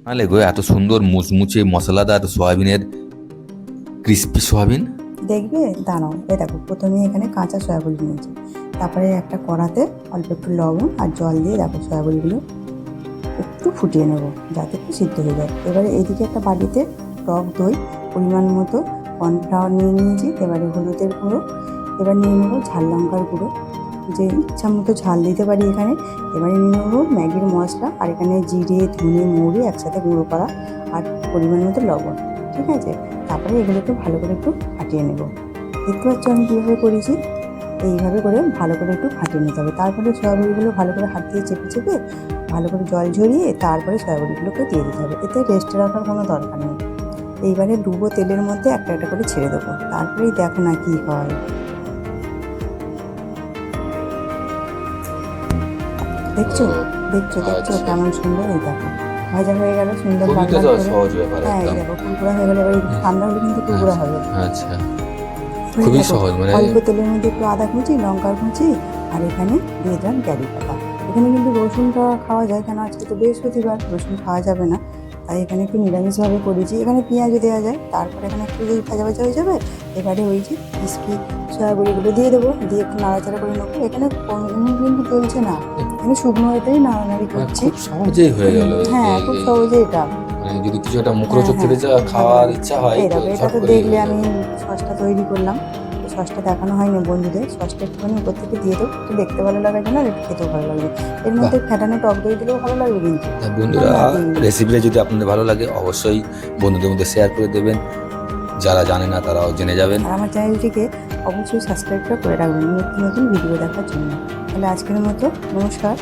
নাহলে গো এত সুন্দর মুচমুচে মশলাদার সয়াবিনের ক্রিস্পি সয়াবিন। দেখবে, দাঁড়াও, এ দেখো, প্রথমে এখানে কাঁচা সয়াবড়ি নিয়েছি, তারপরে একটা কড়াতে অল্প একটু লবণ আর জল দিয়ে দেখো সয়াবড়িগুলো একটু ফুটিয়ে নেবো যাতে একটু সিদ্ধ হয়ে যায়। এবারে এইদিকে একটা বাটিতে টক দই, পরিমাণ মতো কর্নফ্লাওয়ার নিয়ে নিয়েছি, এবারে হলুদের গুঁড়ো, এবার নিয়ে নেবো ঝাল লঙ্কার গুঁড়ো, যে ইচ্ছা মতো ঝাল দিতে পারি এখানে। এবারে নিয়ে নেবো ম্যাগির মশলা, আর এখানে জিরে ধনে মৌরি একসাথে গুঁড়ো করা, আর পরিমাণ মতো লবণ। ঠিক আছে, তারপরে এগুলোকে ভালো করে একটু ফাটিয়ে নেব। দেখতে পাচ্ছ আমি কীভাবে করেছি, এইভাবে করে ভালো করে একটু ফাটিয়ে নিতে হবে। তারপরে সয়াবড়িগুলো ভালো করে হাত দিয়ে চেপে চেপে ভালো করে জল ঝরিয়ে তারপরে সয়াবড়িগুলোকে দিয়ে দিতে হবে, এতে রেস্টে রাখার কোনো দরকার নেই। এইবারে ডুবো তেলের মধ্যে একটা একটা করে ছেড়ে দেবো, তারপরেই দেখো না কী হয়। দেখছো, দেখছো দেখছো আচ্ছা, কেমন সুন্দর, এই দেখো ভাজা হয়ে গেল, সুন্দর খুবই লাল তো লাল করে। সহজ ব্যাপার হ্যাঁ, এই একদম। দেখো কুরকুরা হয়ে গেলে, এবার একটু ঠান্ডা হলে কিন্তু কুরকুরা আচ্ছা হবে। আচ্ছা, এই খুবই দেখো, সহজ মানে। অল্প তেলের মধ্যে একটু আদা কুচি, লঙ্কা কুচি, আর এখানে দিয়ে দিলাম ক্যারি পাতা। এখানে কিন্তু রসুনটা খাওয়া যায়, কেন আজকে তো বৃহস্পতিবার, রসুন খাওয়া যাবে না, তাই এখানে একটু নিরামিষভাবে করেছি। এখানে পেঁয়াজও দেওয়া যায়, তারপরে এখানে একটু যদি ভাজা ভাজা হয়ে যাবে, এবারে ওই যে ক্রিসপি সয়াবড়িগুলো দিয়ে দেবো, দিয়ে একটু নাড়াচাড়া করে নেবো। এখানে কোনো কিন্তু চলছে না, এখানে শুকনো এতেই নাড়ানাড়ি মানে করছি। খুব সহজেই হয়ে গেল হ্যাঁ, খুব সহজে এটা। মানে যদি কিছু একটা হ্যাঁ মুখরোচক হ্যাঁ, খেতে ভালো খাওয়ার লাগে। ইচ্ছা হয় এই তো দেখো, এটা ঝট তো করেই দেখলে হয়ে আমি যাবে। সসটা তৈরি করলাম, তো সসটা দেখানো হয়নি বন্ধুদের, সসটা একটুখানি উপর থেকে দিয়ে দেবো, একটু দেখতে ভালো লাগার জন্য, আর একটু খেতেও ভালো লাগবে। এর বাহ! মধ্যে ফ্যাটানো টক দই দিলেও ভালো লাগবে কিন্তু। তা আমি বন্ধুরা, আর দিইনি। রেসিপিটা যদি আপনাদের ভালো লাগে অবশ্যই বন্ধুদের মধ্যে শেয়ার করে দেবেন, যারা জানে না তারাও জেনে যাবেন। আর আমার চ্যানেলটিকে অবশ্যই সাবস্ক্রাইবটা করে রাখবেন নতুন নতুন ভিডিও দেখার জন্য। তাহলে আজকের মতো নমস্কার।